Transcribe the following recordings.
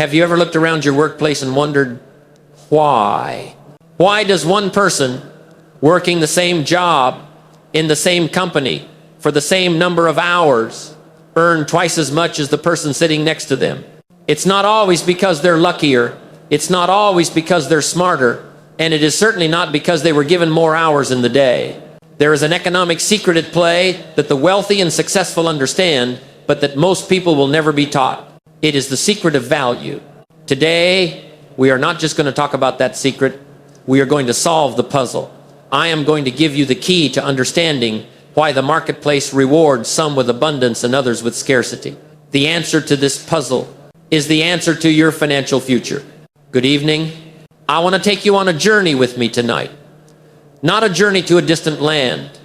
Have you ever looked around your workplace and wondered why? Why does one person working the same job in the same company for the same number of hours earn twice as much as the person sitting next to them? It's not always because they're luckier. It's not always because they're smarter. And it is certainly not because they were given more hours in the day. There is an economic secret at play that the wealthy and successful understand, but that most people will never be taught. It is the secret of value. Today, we are not just going to talk about that secret. We are going to solve the puzzle. I am going to give you the key to understanding why the marketplace rewards some with abundance and others with scarcity. The answer to this puzzle is the answer to your financial future. Good evening. I want to take you on a journey with me tonight. Not a journey to a distant land,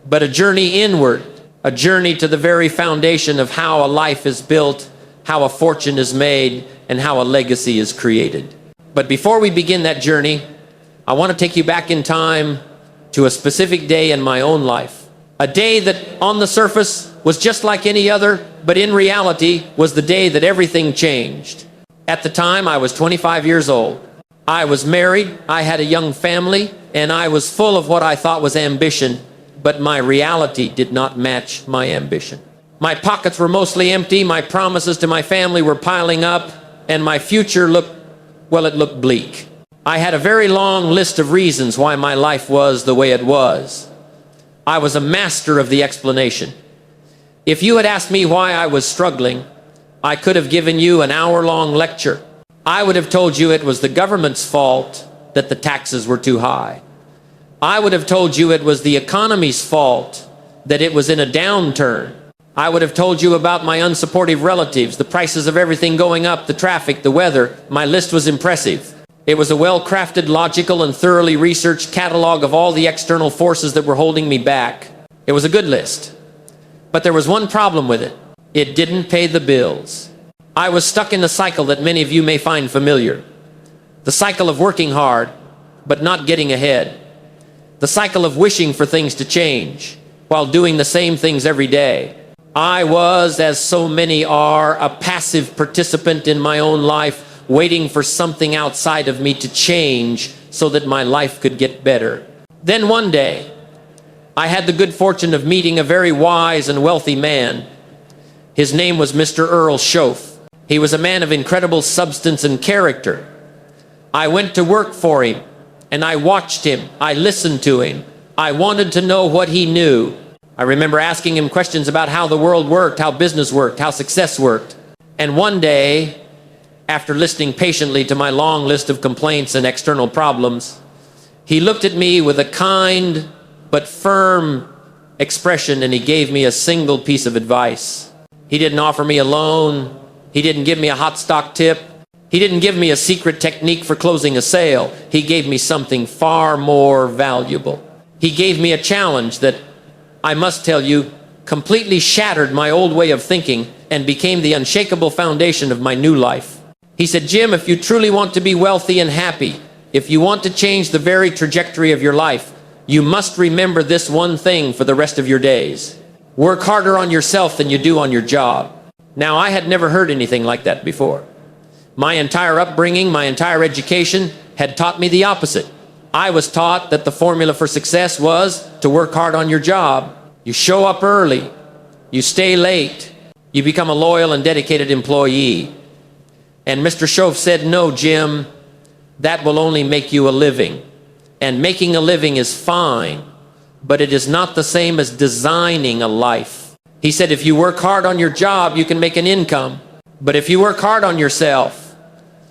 but a journey inward, a journey to the very foundation of how a life is built, how a fortune is made, and how a legacy is created. But before we begin that journey, I want to take you back in time to a specific day in my own life. A day that on the surface was just like any other, but in reality was the day that everything changed. At the time, I was 25 years old. I was married, I had a young family, and I was full of what I thought was ambition, but my reality did not match my ambition. My pockets were mostly empty, my promises to my family were piling up, and my future looked bleak. I had a very long list of reasons why my life was the way it was. I was a master of the explanation. If you had asked me why I was struggling, I could have given you an hour-long lecture. I would have told you it was the government's fault that the taxes were too high. I would have told you it was the economy's fault that it was in a downturn. I would have told you about my unsupportive relatives, the prices of everything going up, the traffic, the weather. My list was impressive. It was a well-crafted, logical, and thoroughly researched catalog of all the external forces that were holding me back. It was a good list. But there was one problem with it. It didn't pay the bills. I was stuck in a cycle that many of you may find familiar. The cycle of working hard, but not getting ahead. The cycle of wishing for things to change, while doing the same things every day. I was, as so many are, a passive participant in my own life, waiting for something outside of me to change so that my life could get better. Then one day, I had the good fortune of meeting a very wise and wealthy man. His name was Mr. Earl Schoaf. He was a man of incredible substance and character. I went to work for him, and I watched him. I listened to him. I wanted to know what he knew. I remember asking him questions about how the world worked, how business worked, how success worked. And one day, after listening patiently to my long list of complaints and external problems, he looked at me with a kind but firm expression, and he gave me a single piece of advice. He didn't offer me a loan. He didn't give me a hot stock tip. He didn't give me a secret technique for closing a sale. He gave me something far more valuable. He gave me a challenge that, I must tell you, completely shattered my old way of thinking and became the unshakable foundation of my new life. He said, Jim, if you truly want to be wealthy and happy, if you want to change the very trajectory of your life, you must remember this one thing for the rest of your days. Work harder on yourself than you do on your job. Now, I had never heard anything like that before. My entire upbringing, my entire education had taught me the opposite. I was taught that the formula for success was to work hard on your job. You show up early. You stay late. You become a loyal and dedicated employee. And Mr. Schoaf said, no, Jim, that will only make you a living. And making a living is fine, but it is not the same as designing a life. He said, if you work hard on your job, you can make an income. But if you work hard on yourself,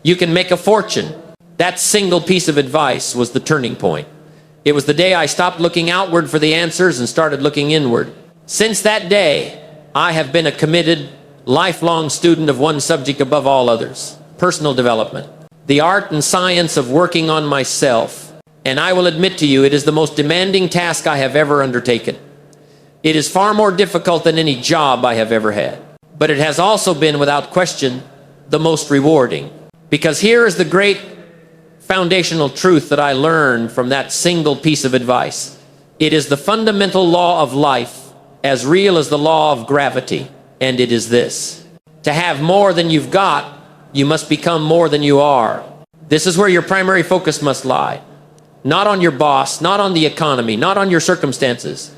you can make a fortune. That single piece of advice was the turning point. It was the day I stopped looking outward for the answers and started looking inward. Since that day, I have been a committed, lifelong student of one subject above all others: personal development. The art and science of working on myself. And I will admit to you, it is the most demanding task I have ever undertaken. It is far more difficult than any job I have ever had. But it has also been, without question, the most rewarding. Because here is the great foundational truth that I learned from that single piece of advice. It is the fundamental law of life, as real as the law of gravity. And it is this: to have more than you've got You must become more than you are. This is where your primary focus must lie. Not on your boss, not on the economy, not on your circumstances,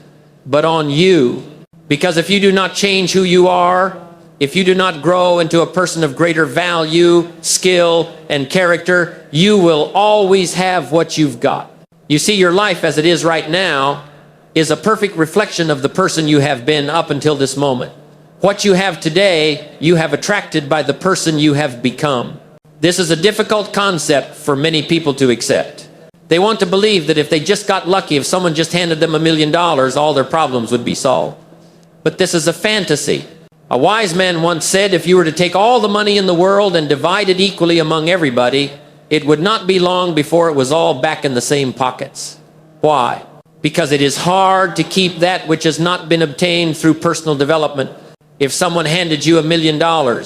but on you. Because if you do not change who you are, if you do not grow into a person of greater value, skill, and character, you will always have what you've got. You see, your life as it is right now is a perfect reflection of the person you have been up until this moment. What you have today, you have attracted by the person you have become. This is a difficult concept for many people to accept. They want to believe that if they just got lucky, if someone just handed them $1 million, all their problems would be solved. But this is a fantasy. A wise man once said, if you were to take all the money in the world and divide it equally among everybody, it would not be long before it was all back in the same pockets. Why? Because it is hard to keep that which has not been obtained through personal development. If someone handed you $1 million,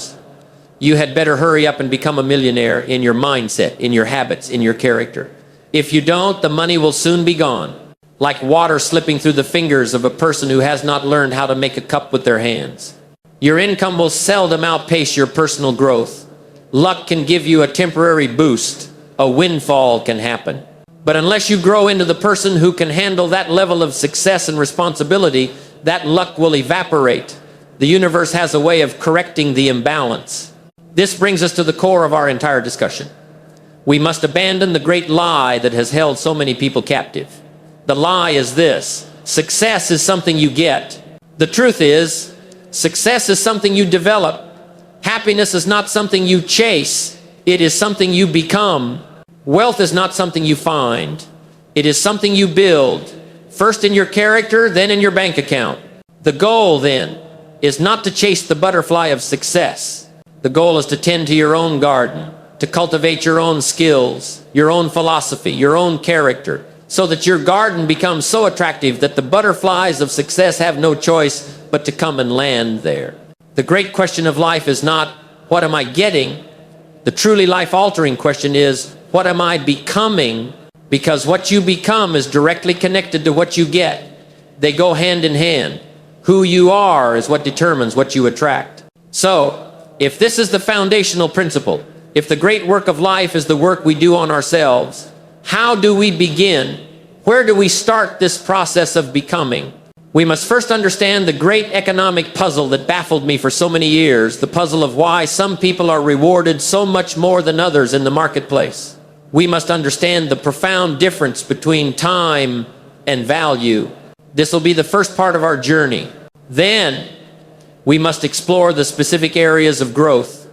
you had better hurry up and become a millionaire in your mindset, in your habits, in your character. If you don't, the money will soon be gone, like water slipping through the fingers of a person who has not learned how to make a cup with their hands. Your income will seldom outpace your personal growth. Luck can give you a temporary boost. A windfall can happen. But unless you grow into the person who can handle that level of success and responsibility, that luck will evaporate. The universe has a way of correcting the imbalance. This brings us to the core of our entire discussion. We must abandon the great lie that has held so many people captive. The lie is this: success is something you get. The truth is, success is something you develop. Happiness is not something you chase. It is something you become. Wealth is not something you find. It is something you build, first in your character, then in your bank account. The goal, then, is not to chase the butterfly of success. The goal is to tend to your own garden, to cultivate your own skills, your own philosophy, your own character, so that your garden becomes so attractive that the butterflies of success have no choice but to come and land there. The great question of life is not, what am I getting? The truly life-altering question is, what am I becoming? Because what you become is directly connected to what you get. They go hand in hand. Who you are is what determines what you attract. So, if this is the foundational principle, if the great work of life is the work we do on ourselves, how do we begin? Where do we start this process of becoming? We must first understand the great economic puzzle that baffled me for so many years, the puzzle of why some people are rewarded so much more than others in the marketplace. We must understand the profound difference between time and value. This will be the first part of our journey. Then, we must explore the specific areas of growth.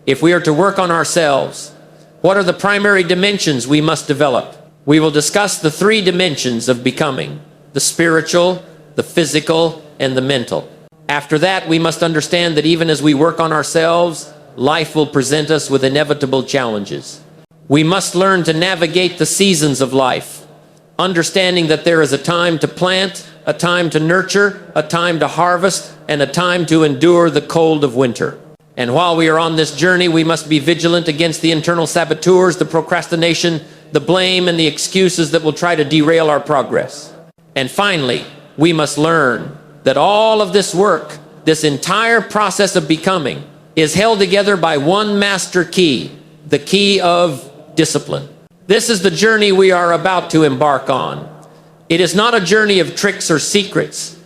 If we are to work on ourselves, what are the primary dimensions we must develop? We will discuss the 3 dimensions of becoming: the spiritual, the physical, and the mental. After that, we must understand that even as we work on ourselves, life will present us with inevitable challenges. We must learn to navigate the seasons of life, understanding that there is a time to plant, a time to nurture, a time to harvest, and a time to endure the cold of winter. And while we are on this journey, we must be vigilant against the internal saboteurs, the procrastination, the blame, and the excuses that will try to derail our progress. And finally, we must learn that all of this work, this entire process of becoming, is held together by one master key, the key of discipline. This is the journey we are about to embark on. It is not a journey of tricks or secrets.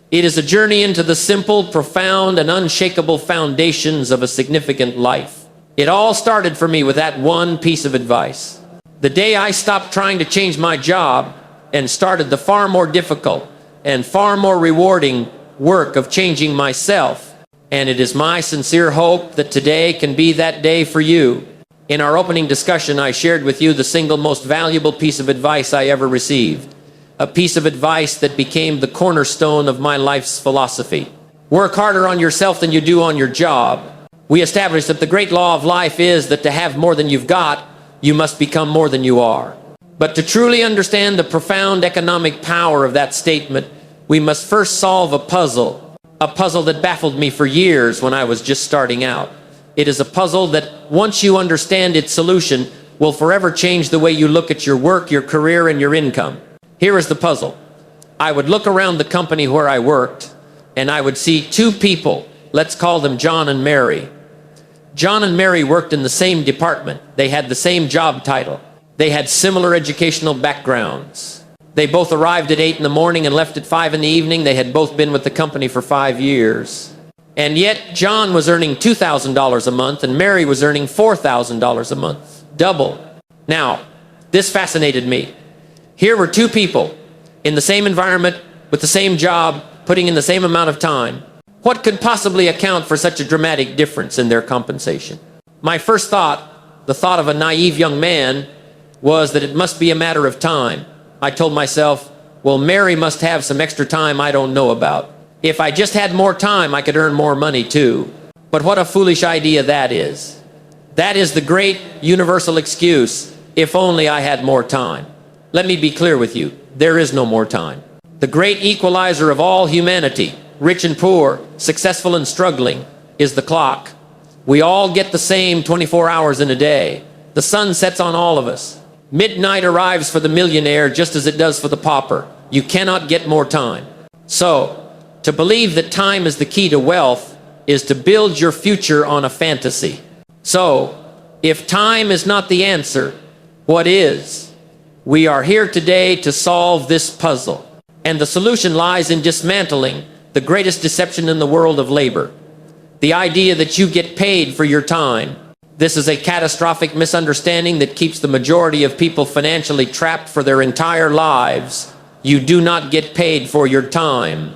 It is a journey into the simple, profound, and unshakable foundations of a significant life. It all started for me with that one piece of advice. The day I stopped trying to change my job and started the far more difficult and far more rewarding work of changing myself. And it is my sincere hope that today can be that day for you. In our opening discussion, I shared with you the single most valuable piece of advice I ever received. A piece of advice that became the cornerstone of my life's philosophy. Work harder on yourself than you do on your job. We established that the great law of life is that to have more than you've got, you must become more than you are. But to truly understand the profound economic power of that statement, we must first solve a puzzle that baffled me for years when I was just starting out. It is a puzzle that, once you understand its solution, will forever change the way you look at your work, your career, and your income. Here is the puzzle. I would look around the company where I worked, and I would see 2 people. Let's call them John and Mary. John and Mary worked in the same department. They had the same job title. They had similar educational backgrounds. They both arrived at 8 in the morning and left at 5 in the evening. They had both been with the company for 5 years. And yet John was earning $2,000 a month and Mary was earning $4,000 a month. Double. Now, this fascinated me. Here were two people in the same environment with the same job, putting in the same amount of time. What could possibly account for such a dramatic difference in their compensation? My first thought, the thought of a naive young man, was that it must be a matter of time. I told myself, well, Mary must have some extra time I don't know about. If I just had more time, I could earn more money too. But what a foolish idea that is. That is the great universal excuse, if only I had more time. Let me be clear with you, there is no more time. The great equalizer of all humanity, rich and poor, successful and struggling, is the clock. We all get the same 24 hours in a day. The sun sets on all of us. Midnight arrives for the millionaire just as it does for the pauper. You cannot get more time. So, to believe that time is the key to wealth is to build your future on a fantasy. So, if time is not the answer, what is? We are here today to solve this puzzle. And the solution lies in dismantling the greatest deception in the world of labor. The idea that you get paid for your time. This is a catastrophic misunderstanding that keeps the majority of people financially trapped for their entire lives. You do not get paid for your time.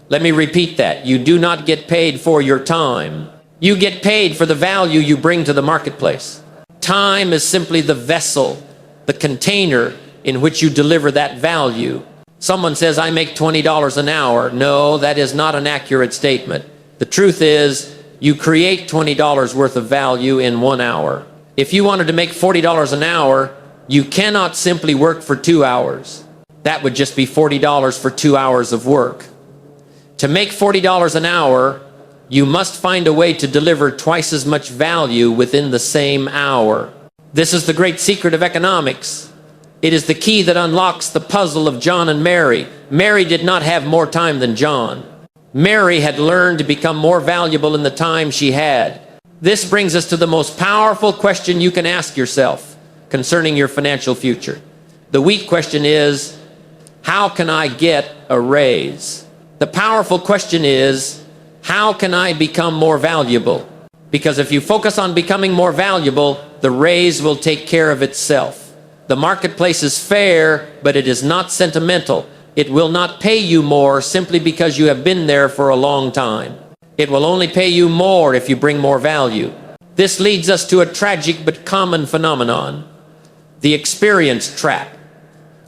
Let me repeat that. You do not get paid for your time. You get paid for the value you bring to the marketplace. Time is simply the vessel, the container in which you deliver that value. Someone says, I make $20 an hour. No, that is not an accurate statement. The truth is, you create $20 worth of value in 1 hour. If you wanted to make $40 an hour, you cannot simply work for 2 hours. That would just be $40 for 2 hours of work. To make $40 an hour, you must find a way to deliver twice as much value within the same hour. This is the great secret of economics. It is the key that unlocks the puzzle of John and Mary. Mary did not have more time than John. Mary had learned to become more valuable in the time she had. This brings us to the most powerful question you can ask yourself concerning your financial future. The weak question is, how can I get a raise? The powerful question is, how can I become more valuable? Because if you focus on becoming more valuable, the raise will take care of itself. The marketplace is fair, but it is not sentimental. It will not pay you more simply because you have been there for a long time. It will only pay you more if you bring more value. This leads us to a tragic but common phenomenon, the experience trap.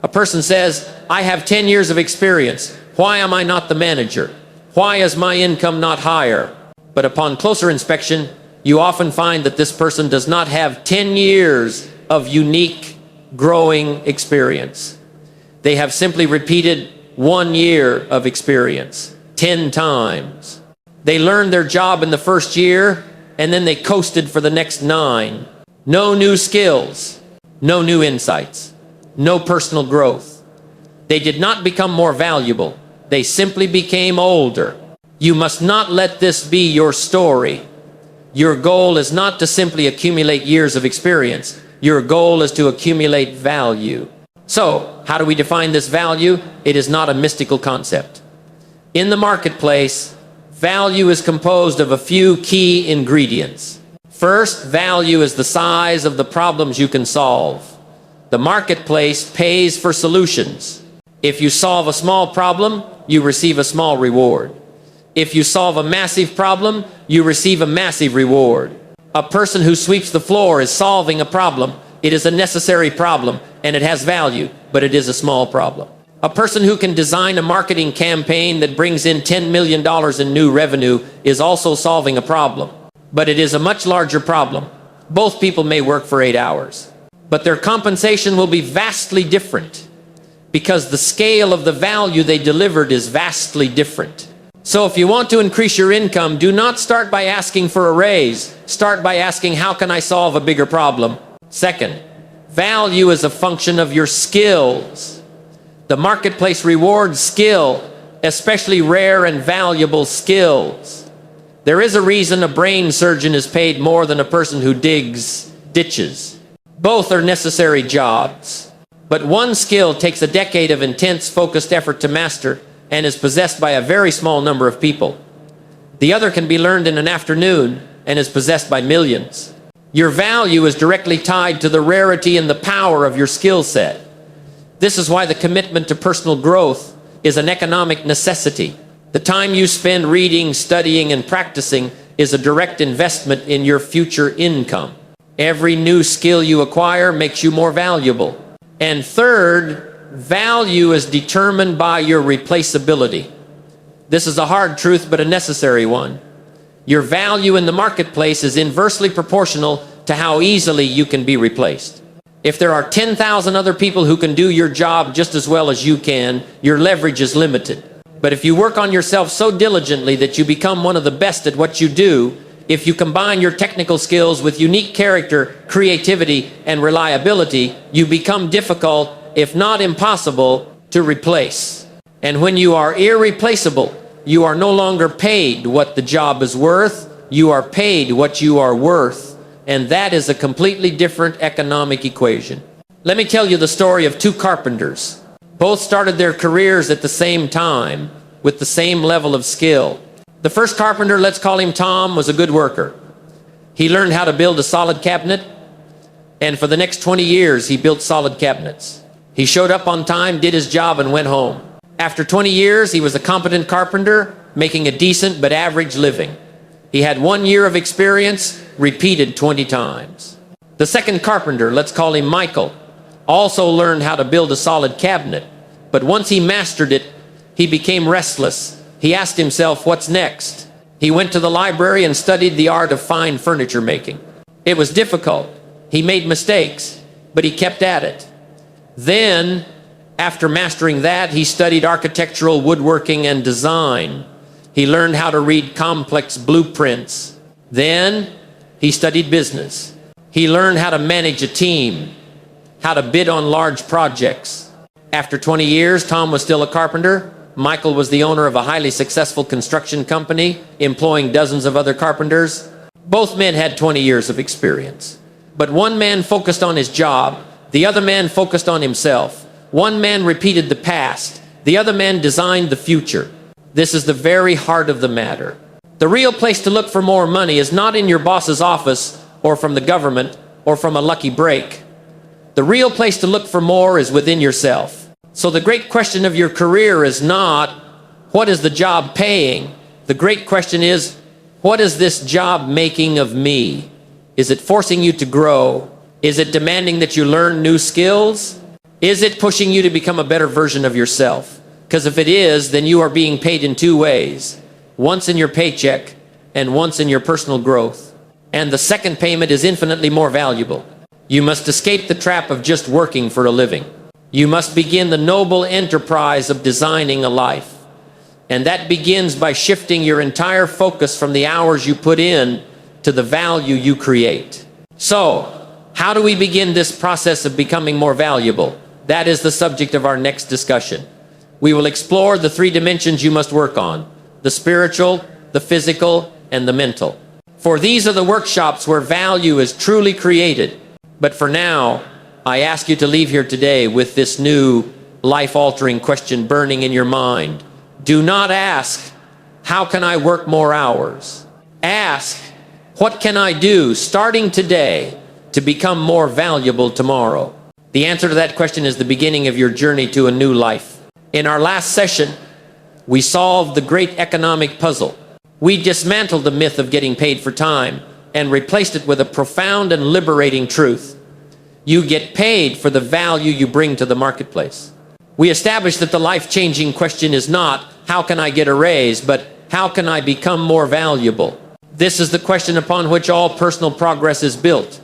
A person says, I have 10 years of experience. Why am I not the manager? Why is my income not higher? But upon closer inspection, you often find that this person does not have 10 years of unique growing experience. They have simply repeated 1 year of experience 10 times. They learned their job in the first year and then they coasted for the next 9. No new skills, no new insights, no personal growth. They did not become more valuable. They simply became older. You must not let this be your story. Your goal is not to simply accumulate years of experience. Your goal is to accumulate value. So, how do we define this value? It is not a mystical concept. In the marketplace, value is composed of a few key ingredients. First, value is the size of the problems you can solve. The marketplace pays for solutions. If you solve a small problem, you receive a small reward. If you solve a massive problem, you receive a massive reward. A person who sweeps the floor is solving a problem. It is a necessary problem, and it has value, but it is a small problem. A person who can design a marketing campaign that brings in $10 million in new revenue is also solving a problem, but it is a much larger problem. Both people may work for 8 hours, but their compensation will be vastly different because the scale of the value they delivered is vastly different. So if you want to increase your income, do not start by asking for a raise. Start by asking, how can I solve a bigger problem? Second, value is a function of your skills. The marketplace rewards skill, especially rare and valuable skills. There is a reason a brain surgeon is paid more than a person who digs ditches. Both are necessary jobs, but one skill takes a decade of intense, focused effort to master and is possessed by a very small number of people. The other can be learned in an afternoon and is possessed by millions. Your value is directly tied to the rarity and the power of your skill set. This is why the commitment to personal growth is an economic necessity. The time you spend reading, studying, and practicing is a direct investment in your future income. Every new skill you acquire makes you more valuable. And third, value is determined by your replaceability. This is a hard truth, but a necessary one. Your value in the marketplace is inversely proportional to how easily you can be replaced. If there are 10,000 other people who can do your job just as well as you can, your leverage is limited. But if you work on yourself so diligently that you become one of the best at what you do, if you combine your technical skills with unique character, creativity, and reliability, you become difficult, if not impossible, to replace. And when you are irreplaceable, you are no longer paid what the job is worth, you are paid what you are worth. And that is a completely different economic equation. Let me tell you the story of two carpenters. Both started their careers at the same time with the same level of skill. The first carpenter, let's call him Tom, was a good worker. He learned how to build a solid cabinet, and for the next 20 years he built solid cabinets. He showed up on time, did his job, and went home. After 20 years, he was a competent carpenter, making a decent but average living. He had 1 year of experience, repeated 20 times. The second carpenter, let's call him Michael, also learned how to build a solid cabinet, but once he mastered it, he became restless. He asked himself, what's next? He went to the library and studied the art of fine furniture making. It was difficult. He made mistakes, but he kept at it. Then, after mastering that, he studied architectural woodworking and design. He learned how to read complex blueprints. Then, he studied business. He learned how to manage a team, how to bid on large projects. After 20 years, Tom was still a carpenter. Michael was the owner of a highly successful construction company, employing dozens of other carpenters. Both men had 20 years of experience. But one man focused on his job, the other man focused on himself. One man repeated the past, the other man designed the future. This is the very heart of the matter. The real place to look for more money is not in your boss's office or from the government or from a lucky break. The real place to look for more is within yourself. So the great question of your career is not, what is the job paying? The great question is, what is this job making of me? Is it forcing you to grow? Is it demanding that you learn new skills? Is it pushing you to become a better version of yourself? Because if it is, then you are being paid in two ways. Once in your paycheck and once in your personal growth. And the second payment is infinitely more valuable. You must escape the trap of just working for a living. You must begin the noble enterprise of designing a life. And that begins by shifting your entire focus from the hours you put in to the value you create. So, how do we begin this process of becoming more valuable? That is the subject of our next discussion. We will explore the three dimensions you must work on: the spiritual, the physical, and the mental. For these are the workshops where value is truly created. But for now, I ask you to leave here today with this new life-altering question burning in your mind. Do not ask, how can I work more hours? Ask, what can I do starting today to become more valuable tomorrow? The answer to that question is the beginning of your journey to a new life. In our last session, we solved the great economic puzzle. We dismantled the myth of getting paid for time and replaced it with a profound and liberating truth. You get paid for the value you bring to the marketplace. We established that the life-changing question is not, how can I get a raise, but how can I become more valuable? This is the question upon which all personal progress is built.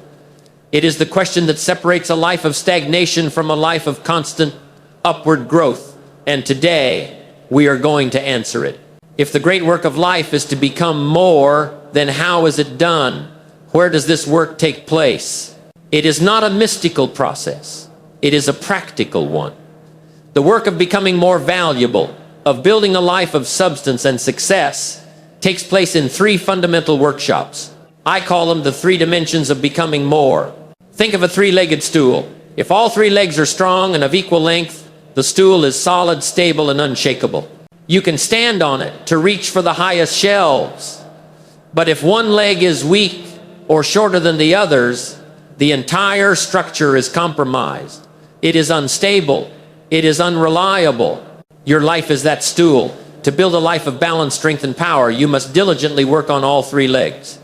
It is the question that separates a life of stagnation from a life of constant upward growth. And today, we are going to answer it. If the great work of life is to become more, then how is it done? Where does this work take place? It is not a mystical process. It is a practical one. The work of becoming more valuable, of building a life of substance and success, takes place in 3 fundamental workshops. I call them the 3 dimensions of becoming more. Think of a 3-legged stool. If all 3 legs are strong and of equal length, the stool is solid, stable, and unshakable. You can stand on it to reach for the highest shelves. But if one leg is weak or shorter than the others, the entire structure is compromised. It is unstable. It is unreliable. Your life is that stool. To build a life of balance, strength, and power, you must diligently work on all 3 legs.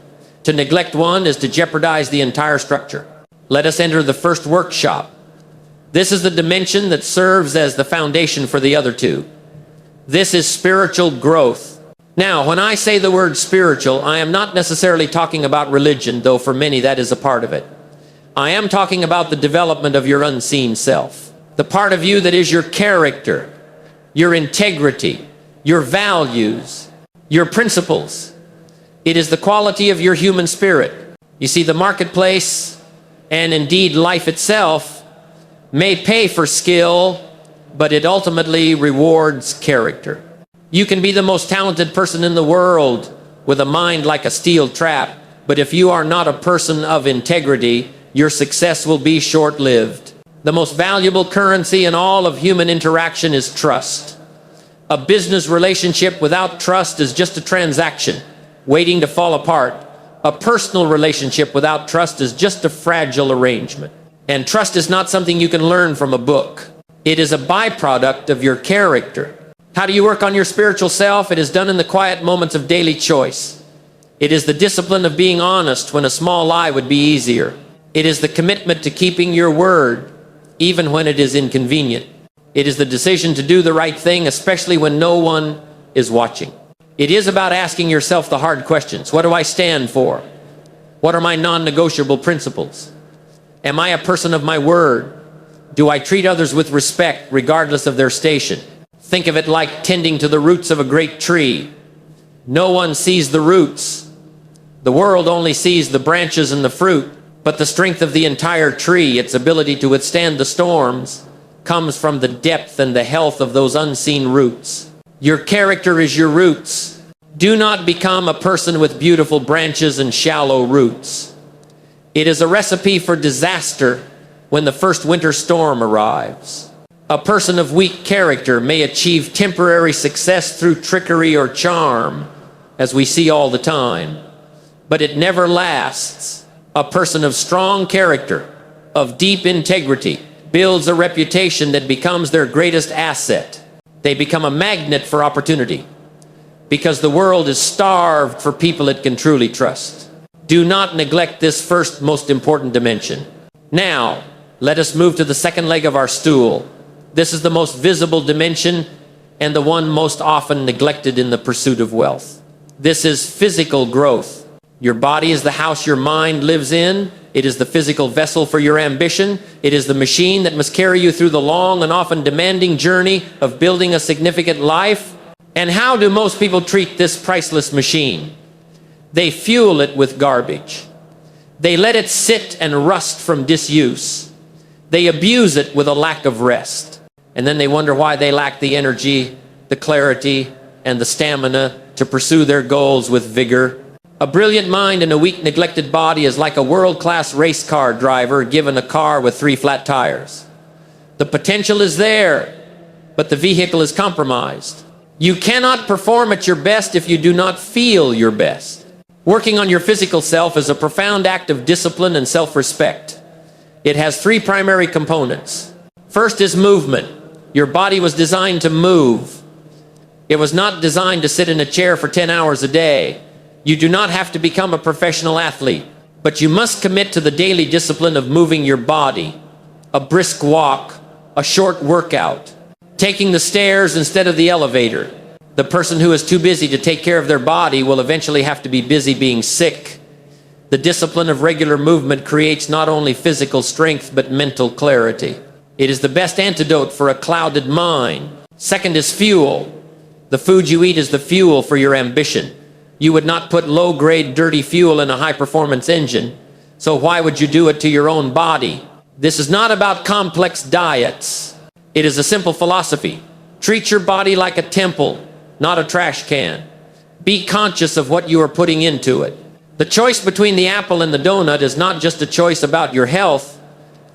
To neglect one is to jeopardize the entire structure. Let us enter the first workshop. This is the dimension that serves as the foundation for the other 2. This is spiritual growth. Now, when I say the word spiritual, I am not necessarily talking about religion, though for many that is a part of it. I am talking about the development of your unseen self. The part of you that is your character, your integrity, your values, your principles. It is the quality of your human spirit. You see, the marketplace, and indeed life itself, may pay for skill, but it ultimately rewards character. You can be the most talented person in the world with a mind like a steel trap, but if you are not a person of integrity, your success will be short-lived. The most valuable currency in all of human interaction is trust. A business relationship without trust is just a transaction waiting to fall apart. A personal relationship without trust is just a fragile arrangement. And trust is not something you can learn from a book. It is a byproduct of your character. How do you work on your spiritual self? It is done in the quiet moments of daily choice. It is the discipline of being honest when a small lie would be easier. It is the commitment to keeping your word, even when it is inconvenient. It is the decision to do the right thing, especially when no one is watching. It is about asking yourself the hard questions. What do I stand for? What are my non-negotiable principles? Am I a person of my word? Do I treat others with respect regardless of their station? Think of it like tending to the roots of a great tree. No one sees the roots. The world only sees the branches and the fruit, but the strength of the entire tree, its ability to withstand the storms, comes from the depth and the health of those unseen roots. Your character is your roots. Do not become a person with beautiful branches and shallow roots. It is a recipe for disaster when the first winter storm arrives. A person of weak character may achieve temporary success through trickery or charm, as we see all the time, but it never lasts. A person of strong character, of deep integrity, builds a reputation that becomes their greatest asset. They become a magnet for opportunity because the world is starved for people it can truly trust. Do not neglect this first most important dimension. Now, let us move to the second leg of our stool. This is the most visible dimension and the one most often neglected in the pursuit of wealth. This is physical growth. Your body is the house your mind lives in. It is the physical vessel for your ambition. It is the machine that must carry you through the long and often demanding journey of building a significant life. And how do most people treat this priceless machine? They fuel it with garbage. They let it sit and rust from disuse. They abuse it with a lack of rest. And then they wonder why they lack the energy, the clarity, and the stamina to pursue their goals with vigor. A brilliant mind and a weak, neglected body is like a world-class race car driver given a car with 3 flat tires. The potential is there, but the vehicle is compromised. You cannot perform at your best if you do not feel your best. Working on your physical self is a profound act of discipline and self-respect. It has 3 primary components. First is movement. Your body was designed to move. It was not designed to sit in a chair for 10 hours a day. You do not have to become a professional athlete, but you must commit to the daily discipline of moving your body. A brisk walk, a short workout, taking the stairs instead of the elevator. The person who is too busy to take care of their body will eventually have to be busy being sick. The discipline of regular movement creates not only physical strength, but mental clarity. It is the best antidote for a clouded mind. Second is fuel. The food you eat is the fuel for your ambition. You would not put low-grade, dirty fuel in a high-performance engine, so why would you do it to your own body? This is not about complex diets. It is a simple philosophy. Treat your body like a temple, not a trash can. Be conscious of what you are putting into it. The choice between the apple and the donut is not just a choice about your health,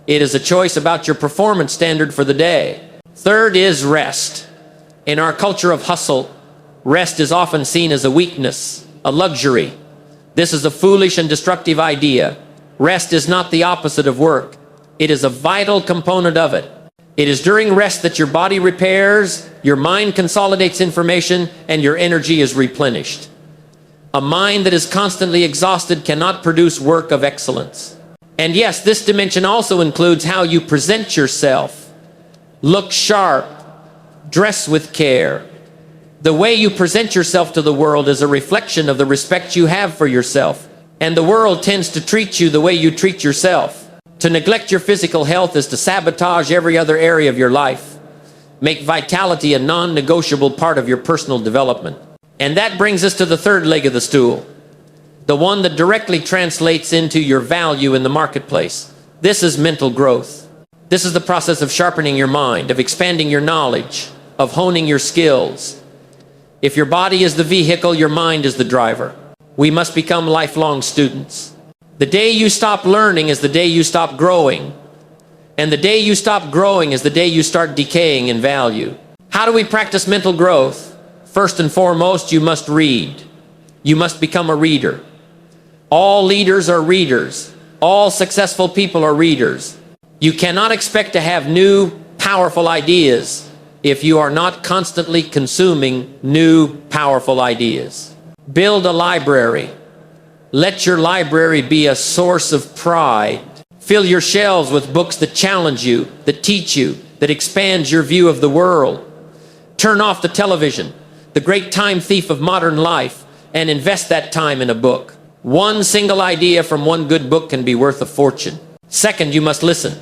it is a choice about your performance standard for the day. Third is rest. In our culture of hustle, rest is often seen as a weakness, a luxury. This is a foolish and destructive idea. Rest is not the opposite of work. It is a vital component of it. It is during rest that your body repairs, your mind consolidates information, and your energy is replenished. A mind that is constantly exhausted cannot produce work of excellence. And yes, this dimension also includes how you present yourself. Look sharp, dress with care. The way you present yourself to the world is a reflection of the respect you have for yourself. And the world tends to treat you the way you treat yourself. To neglect your physical health is to sabotage every other area of your life. Make vitality a non-negotiable part of your personal development. And that brings us to the third leg of the stool, the one that directly translates into your value in the marketplace. This is mental growth. This is the process of sharpening your mind, of expanding your knowledge, of honing your skills. If your body is the vehicle, your mind is the driver. We must become lifelong students. The day you stop learning is the day you stop growing. And the day you stop growing is the day you start decaying in value. How do we practice mental growth? First and foremost, you must read. You must become a reader. All leaders are readers. All successful people are readers. You cannot expect to have new, powerful ideas if you are not constantly consuming new, powerful ideas. Build a library. Let your library be a source of pride. Fill your shelves with books that challenge you, that teach you, that expand your view of the world. Turn off the television, the great time thief of modern life, and invest that time in a book. One single idea from one good book can be worth a fortune. Second, you must listen.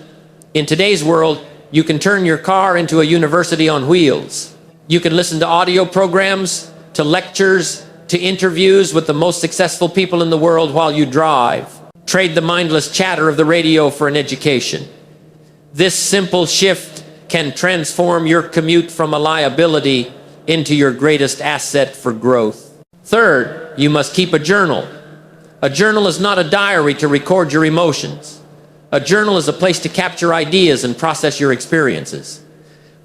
In today's world, you can turn your car into a university on wheels. You can listen to audio programs, to lectures, to interviews with the most successful people in the world while you drive. Trade the mindless chatter of the radio for an education. This simple shift can transform your commute from a liability into your greatest asset for growth. Third, you must keep a journal. A journal is not a diary to record your emotions. A journal is a place to capture ideas and process your experiences.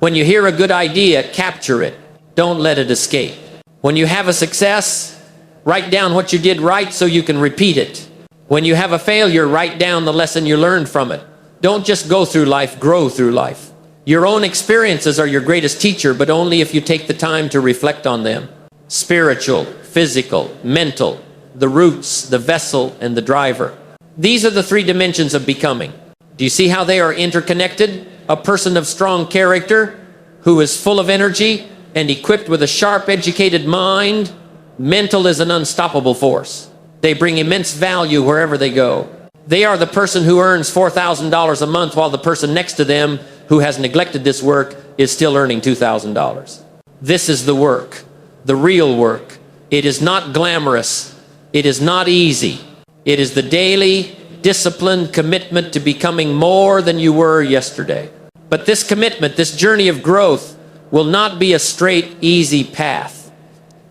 When you hear a good idea, capture it. Don't let it escape. When you have a success, write down what you did right so you can repeat it. When you have a failure, write down the lesson you learned from it. Don't just go through life, grow through life. Your own experiences are your greatest teacher, but only if you take the time to reflect on them. Spiritual, physical, mental, the roots, the vessel, and the driver. These are the three dimensions of becoming. Do you see how they are interconnected? A person of strong character, who is full of energy and equipped with a sharp, educated mind. Mental is an unstoppable force. They bring immense value wherever they go. They are the person who earns $4,000 a month while the person next to them who has neglected this work is still earning $2,000. This is the work, the real work. It is not glamorous. It is not easy. It is the daily, disciplined commitment to becoming more than you were yesterday. But this commitment, this journey of growth, will not be a straight, easy path.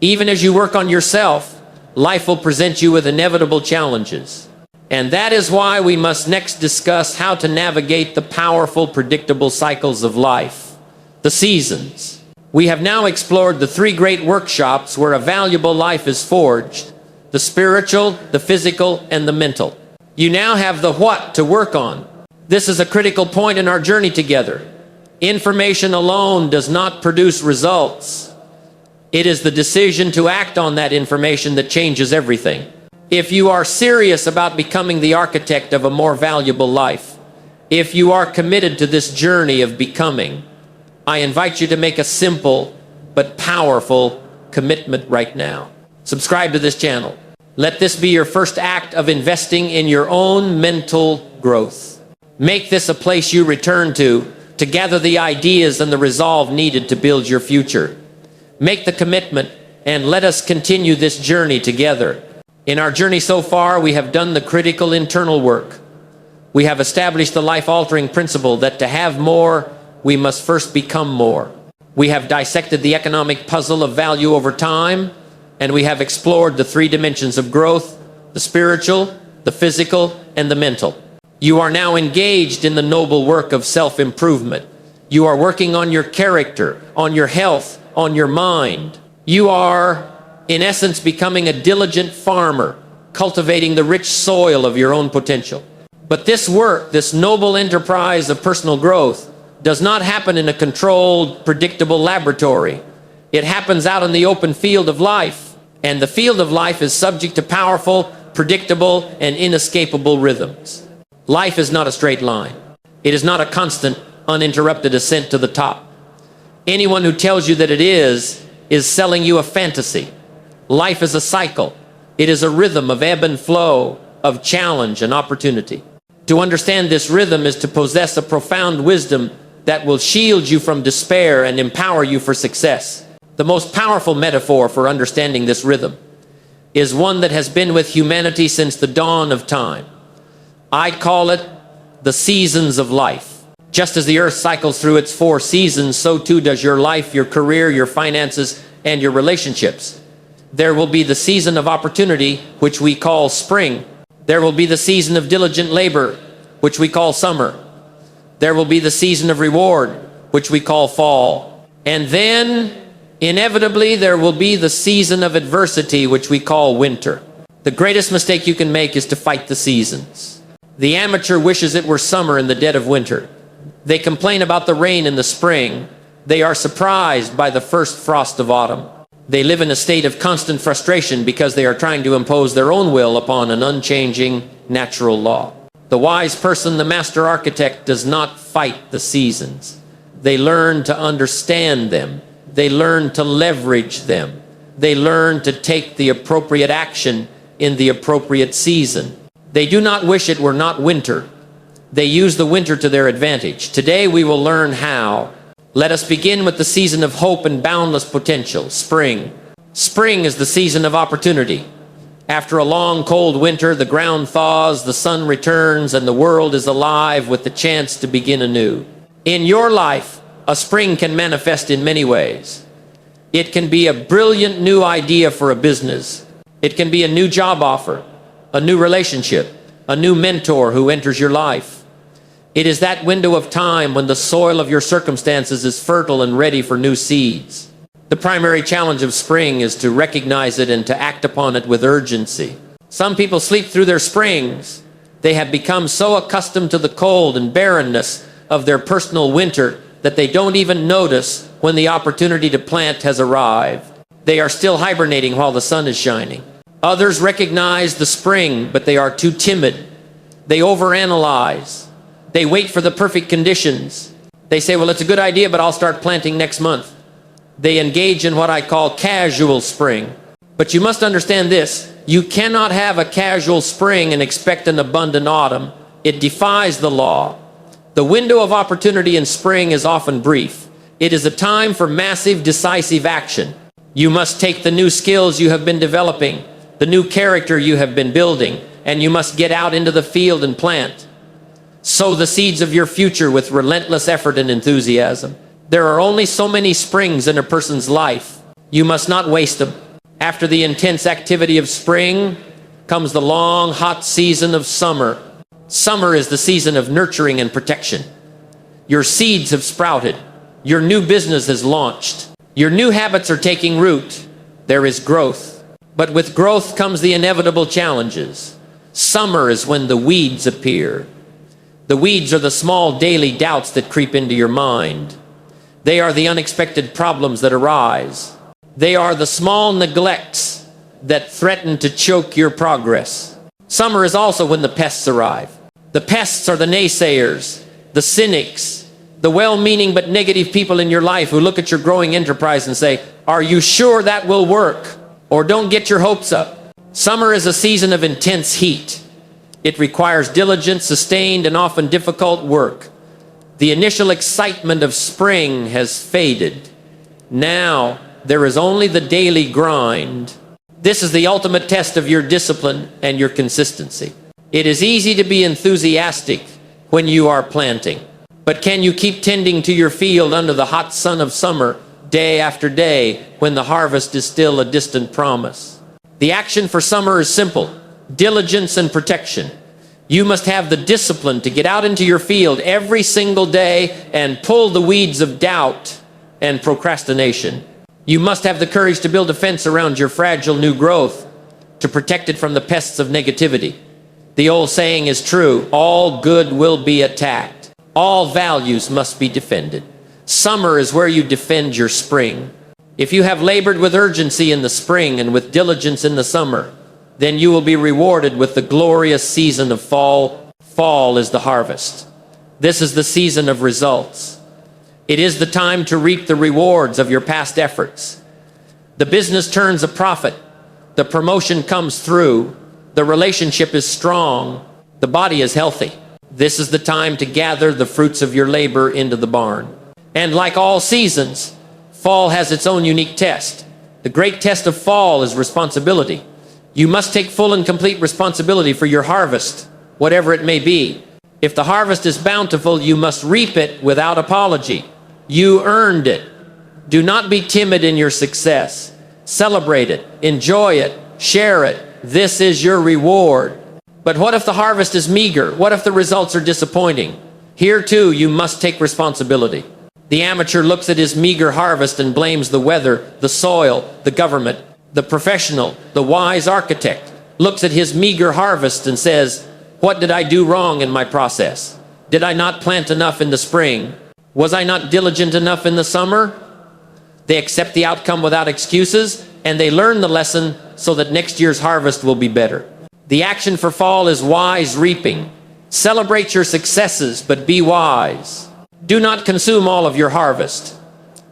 Even as you work on yourself, life will present you with inevitable challenges. And that is why we must next discuss how to navigate the powerful, predictable cycles of life, the seasons. We have now explored the three great workshops where a valuable life is forged: the spiritual, the physical, and the mental. You now have the what to work on. This is a critical point in our journey together. Information alone does not produce results. It is the decision to act on that information that changes everything. If you are serious about becoming the architect of a more valuable life, if you are committed to this journey of becoming, I invite you to make a simple but powerful commitment right now. Subscribe to this channel. Let this be your first act of investing in your own mental growth. Make this a place you return to gather the ideas and the resolve needed to build your future. Make the commitment and let us continue this journey together. In our journey so far, we have done the critical internal work. We have established the life-altering principle that to have more, we must first become more. We have dissected the economic puzzle of value over time. and we have explored the three dimensions of growth: the spiritual, the physical, and the mental. You are now engaged in the noble work of self-improvement. You are working on your character, on your health, on your mind. You are, in essence, becoming a diligent farmer, cultivating the rich soil of your own potential. But this work, this noble enterprise of personal growth, does not happen in a controlled, predictable laboratory. It happens out in the open field of life. And the field of life is subject to powerful, predictable, and inescapable rhythms. Life is not a straight line. It is not a constant, uninterrupted ascent to the top. Anyone who tells you that it is selling you a fantasy. Life is a cycle. It is a rhythm of ebb and flow, of challenge and opportunity. To understand this rhythm is to possess a profound wisdom that will shield you from despair and empower you for success. The most powerful metaphor for understanding this rhythm is one that has been with humanity since the dawn of time. I call it the seasons of life. Just as the earth cycles through its 4 seasons, so too does your life, your career, your finances, and your relationships. There will be the season of opportunity, which we call spring. There will be the season of diligent labor, which we call summer. There will be the season of reward, which we call fall. And then, inevitably, there will be the season of adversity, which we call winter. The greatest mistake you can make is to fight the seasons. The amateur wishes it were summer in the dead of winter. They complain about the rain in the spring. They are surprised by the first frost of autumn. They live in a state of constant frustration because they are trying to impose their own will upon an unchanging natural law. The wise person, the master architect, does not fight the seasons. They learn to understand them. They learn to leverage them. They learn to take the appropriate action in the appropriate season. They do not wish it were not winter. They use the winter to their advantage. Today we will learn how. Let us begin with the season of hope and boundless potential, spring. Spring is the season of opportunity. After a long cold winter, the ground thaws, the sun returns, and the world is alive with the chance to begin anew. In your life, a spring can manifest in many ways. It can be a brilliant new idea for a business. It can be a new job offer, a new relationship, a new mentor who enters your life. It is that window of time when the soil of your circumstances is fertile and ready for new seeds. The primary challenge of spring is to recognize it and to act upon it with urgency. Some people sleep through their springs. They have become so accustomed to the cold and barrenness of their personal winter that they don't even notice when the opportunity to plant has arrived. They are still hibernating while the sun is shining. Others recognize the spring, but they are too timid. They overanalyze. They wait for the perfect conditions. They say, well, it's a good idea, but I'll start planting next month. They engage in what I call casual spring. But you must understand this. You cannot have a casual spring and expect an abundant autumn. It defies the law. The window of opportunity in spring is often brief. It is a time for massive, decisive action. You must take the new skills you have been developing, the new character you have been building, and you must get out into the field and plant. Sow the seeds of your future with relentless effort and enthusiasm. There are only so many springs in a person's life. You must not waste them. After the intense activity of spring comes the long, hot season of summer. Summer is the season of nurturing and protection. Your seeds have sprouted. Your new business has launched. Your new habits are taking root. There is growth. But with growth comes the inevitable challenges. Summer is when the weeds appear. The weeds are the small daily doubts that creep into your mind. They are the unexpected problems that arise. They are the small neglects that threaten to choke your progress. Summer is also when the pests arrive. The pests are the naysayers, the cynics, the well-meaning but negative people in your life who look at your growing enterprise and say, are you sure that will work? Or don't get your hopes up. Summer is a season of intense heat. It requires diligent, sustained, and often difficult work. The initial excitement of spring has faded. Now, there is only the daily grind. This is the ultimate test of your discipline and your consistency. It is easy to be enthusiastic when you are planting. But can you keep tending to your field under the hot sun of summer day after day, when the harvest is still a distant promise. The action for summer is simple: diligence and protection. You must have the discipline to get out into your field every single day and pull the weeds of doubt and procrastination. You must have the courage to build a fence around your fragile new growth to protect it from the pests of negativity. The old saying is true: all good will be attacked. All values must be defended. Summer is where you defend your spring. If you have labored with urgency in the spring and with diligence in the summer, then you will be rewarded with the glorious season of fall. Fall is the harvest. This is the season of results. It is the time to reap the rewards of your past efforts. The business turns a profit. The promotion comes through. The relationship is strong. The body is healthy. This is the time to gather the fruits of your labor into the barn. And like all seasons, fall has its own unique test. The great test of fall is responsibility. You must take full and complete responsibility for your harvest, whatever it may be. If the harvest is bountiful, you must reap it without apology. You earned it. Do not be timid in your success. Celebrate it, enjoy it, share it. This is your reward. But what if the harvest is meager? What if the results are disappointing? Here too, you must take responsibility. The amateur looks at his meager harvest and blames the weather, the soil, the government. The professional, the wise architect, looks at his meager harvest and says, what did I do wrong in my process? Did I not plant enough in the spring? Was I not diligent enough in the summer? They accept the outcome without excuses, and they learn the lesson so that next year's harvest will be better. The action for fall is wise reaping. Celebrate your successes, but be wise. Do not consume all of your harvest.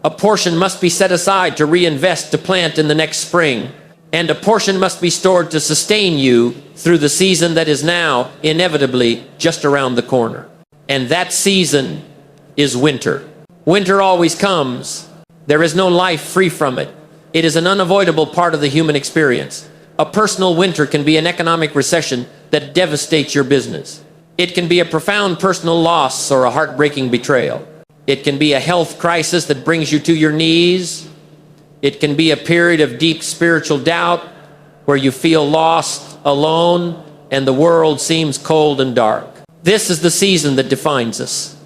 A portion must be set aside to reinvest to plant in the next spring, and a portion must be stored to sustain you through the season that is now inevitably just around the corner. And that season is winter. Winter always comes. There is no life free from it. It is an unavoidable part of the human experience. A personal winter can be an economic recession that devastates your business. It can be a profound personal loss or a heartbreaking betrayal. It can be a health crisis that brings you to your knees. It can be a period of deep spiritual doubt where you feel lost, alone, and the world seems cold and dark. This is the season that defines us.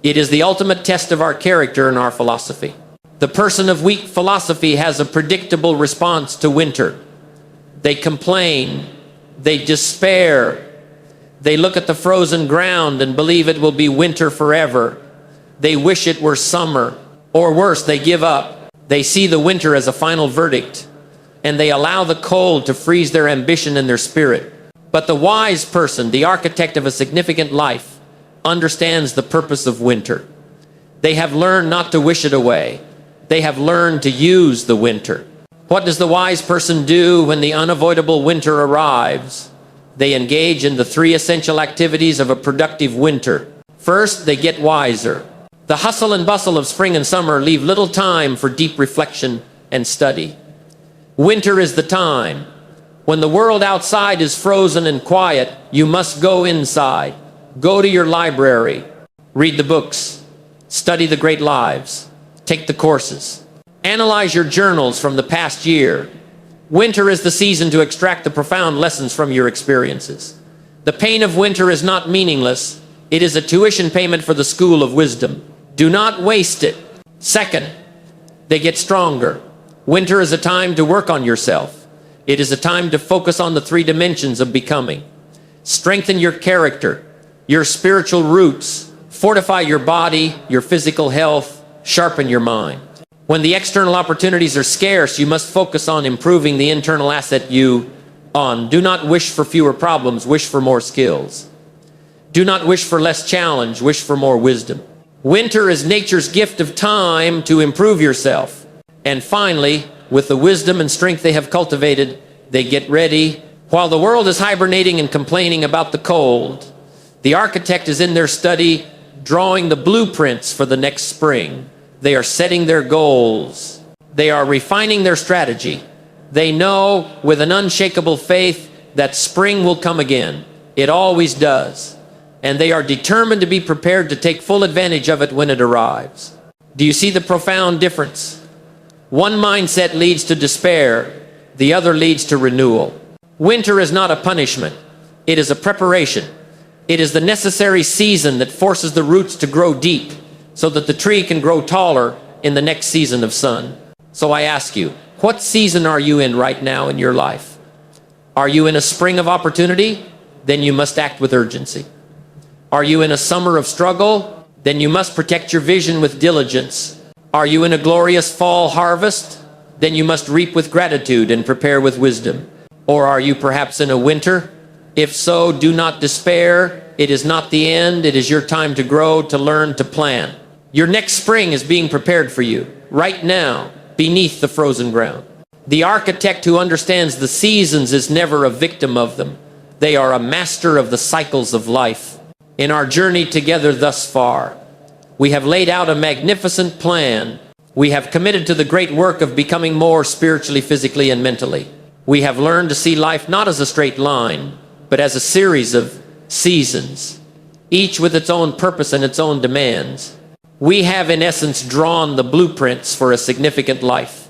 It is the ultimate test of our character and our philosophy. The person of weak philosophy has a predictable response to winter. They complain. They despair. They look at the frozen ground and believe it will be winter forever. They wish it were summer, or worse, they give up. They see the winter as a final verdict, and they allow the cold to freeze their ambition and their spirit. But the wise person, the architect of a significant life, understands the purpose of winter. They have learned not to wish it away. They have learned to use the winter. What does the wise person do when the unavoidable winter arrives? They engage in the three essential activities of a productive winter. First, they get wiser. The hustle and bustle of spring and summer leave little time for deep reflection and study. Winter is the time. When the world outside is frozen and quiet, you must go inside. Go to your library. Read the books. Study the great lives. Take the courses. Analyze your journals from the past year. Winter is the season to extract the profound lessons from your experiences. The pain of winter is not meaningless. It is a tuition payment for the school of wisdom. Do not waste it. Second, they get stronger. Winter is a time to work on yourself. It is a time to focus on the three dimensions of becoming. Strengthen your character, your spiritual roots, fortify your body, your physical health, sharpen your mind. When the external opportunities are scarce, you must focus on improving the internal asset you own. Do not wish for fewer problems, wish for more skills. Do not wish for less challenge, wish for more wisdom. Winter is nature's gift of time to improve yourself. And finally, with the wisdom and strength they have cultivated, they get ready. While the world is hibernating and complaining about the cold, the architect is in their study drawing the blueprints for the next spring. They are setting their goals. They are refining their strategy. They know with an unshakable faith that spring will come again. It always does. And they are determined to be prepared to take full advantage of it when it arrives. Do you see the profound difference? One mindset leads to despair, the other leads to renewal. Winter is not a punishment, it is a preparation. It is the necessary season that forces the roots to grow deep so that the tree can grow taller in the next season of sun. So I ask you, what season are you in right now in your life? Are you in a spring of opportunity? Then you must act with urgency. Are you in a summer of struggle? Then you must protect your vision with diligence. Are you in a glorious fall harvest? Then you must reap with gratitude and prepare with wisdom. Or are you perhaps in a winter? If so, do not despair. It is not the end. It is your time to grow, to learn, to plan. Your next spring is being prepared for you right now beneath the frozen ground. The architect who understands the seasons is never a victim of them. They are a master of the cycles of life. In our journey together thus far, we have laid out a magnificent plan. We have committed to the great work of becoming more spiritually, physically, and mentally. We have learned to see life not as a straight line, but as a series of seasons, each with its own purpose and its own demands. We have, in essence, drawn the blueprints for a significant life.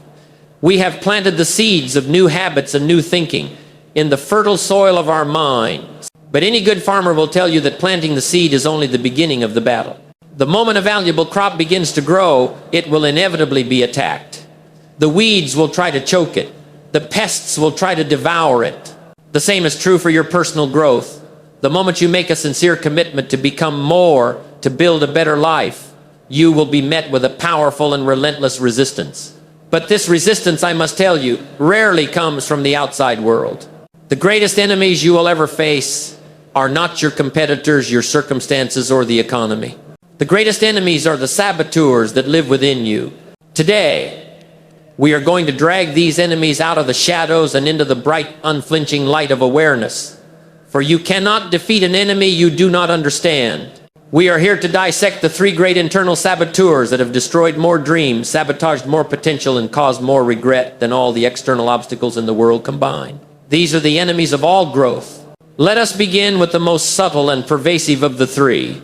We have planted the seeds of new habits and new thinking in the fertile soil of our minds. But any good farmer will tell you that planting the seed is only the beginning of the battle. The moment a valuable crop begins to grow, it will inevitably be attacked. The weeds will try to choke it. The pests will try to devour it. The same is true for your personal growth. The moment you make a sincere commitment to become more, to build a better life, you will be met with a powerful and relentless resistance. But this resistance, I must tell you, rarely comes from the outside world. The greatest enemies you will ever face are not your competitors, your circumstances, or the economy. The greatest enemies are the saboteurs that live within you. Today, we are going to drag these enemies out of the shadows and into the bright, unflinching light of awareness. For you cannot defeat an enemy you do not understand. We are here to dissect the three great internal saboteurs that have destroyed more dreams, sabotaged more potential, and caused more regret than all the external obstacles in the world combined. These are the enemies of all growth. Let us begin with the most subtle and pervasive of the three.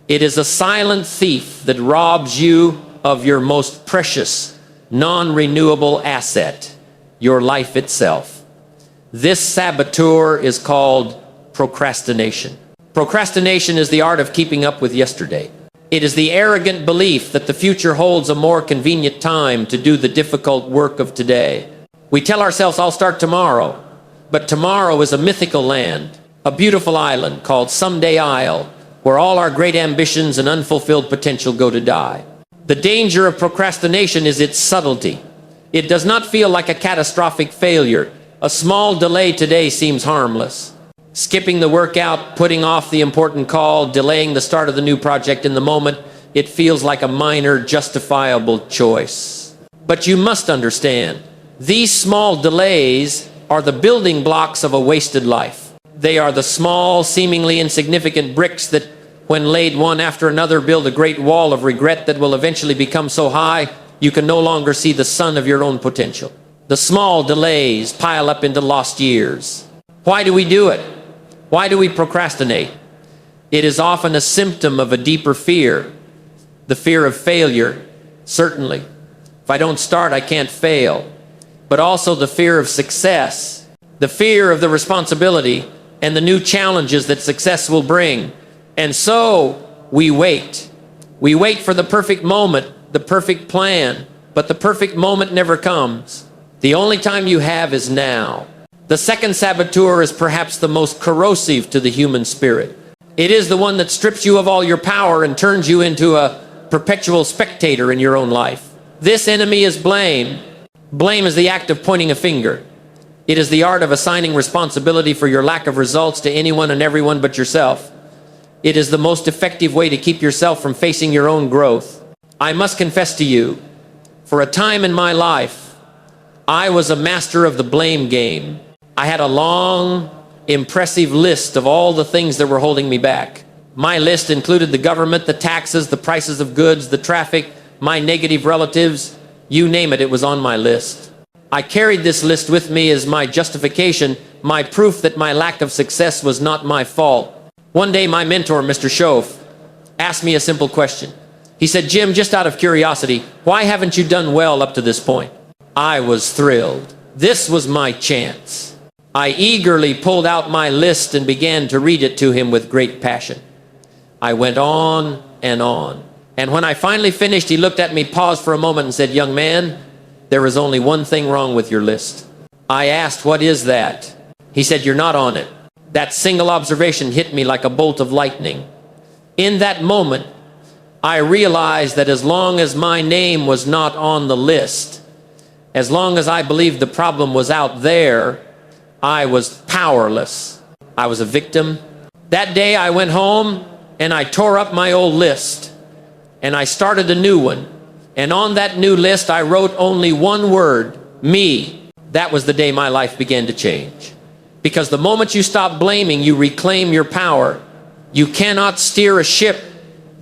It is a silent thief that robs you of your most precious, non-renewable asset, your life itself. This saboteur is called procrastination. Procrastination is the art of keeping up with yesterday. It is the arrogant belief that the future holds a more convenient time to do the difficult work of today. We tell ourselves, I'll start tomorrow. But tomorrow is a mythical land, a beautiful island called Someday Isle, where all our great ambitions and unfulfilled potential go to die. The danger of procrastination is its subtlety. It does not feel like a catastrophic failure. A small delay today seems harmless. Skipping the workout, putting off the important call, delaying the start of the new project in the moment, it feels like a minor, justifiable choice. But you must understand, these small delays are the building blocks of a wasted life. They are the small, seemingly insignificant bricks that, when laid one after another, build a great wall of regret that will eventually become so high you can no longer see the sun of your own potential. The small delays pile up into lost years. Why do we do it? Why do we procrastinate? It is often a symptom of a deeper fear. The fear of failure, certainly. If I don't start, I can't fail. But also the fear of success, the fear of the responsibility and the new challenges that success will bring. And so we wait. We wait for the perfect moment, the perfect plan, but the perfect moment never comes. The only time you have is now. The second saboteur is perhaps the most corrosive to the human spirit. It is the one that strips you of all your power and turns you into a perpetual spectator in your own life. This enemy is blame. Blame is the act of pointing a finger. It is the art of assigning responsibility for your lack of results to anyone and everyone but yourself. It is the most effective way to keep yourself from facing your own growth. I must confess to you, for a time in my life, I was a master of the blame game. I had a long, impressive list of all the things that were holding me back. My list included the government, the taxes, the prices of goods, the traffic, my negative relatives. You name it, it was on my list. I carried this list with me as my justification, my proof that my lack of success was not my fault. One day my mentor, Mr. Schoaf, asked me a simple question. He said, Jim, just out of curiosity, why haven't you done well up to this point? I was thrilled. This was my chance. I eagerly pulled out my list and began to read it to him with great passion. I went on and on. And when I finally finished, he looked at me, paused for a moment and said, young man, there is only one thing wrong with your list. I asked, what is that? He said, you're not on it. That single observation hit me like a bolt of lightning. In that moment, I realized that as long as my name was not on the list, as long as I believed the problem was out there, I was powerless. I was a victim. That day I went home and I tore up my old list and I started a new one. And on that new list I wrote only one word, me. That was the day my life began to change. Because the moment you stop blaming, you reclaim your power. You cannot steer a ship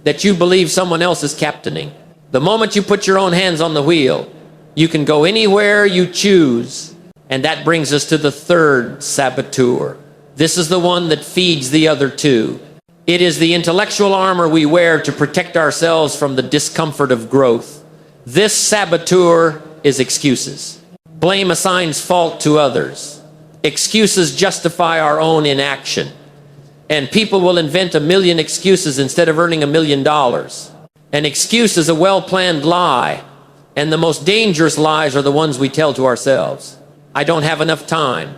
that you believe someone else is captaining. The moment you put your own hands on the wheel, you can go anywhere you choose. And that brings us to the third saboteur. This is the one that feeds the other two. It is the intellectual armor we wear to protect ourselves from the discomfort of growth. This saboteur is excuses. Blame assigns fault to others. Excuses justify our own inaction. And people will invent a million excuses instead of earning $1 million. An excuse is a well-planned lie. And the most dangerous lies are the ones we tell to ourselves. I don't have enough time.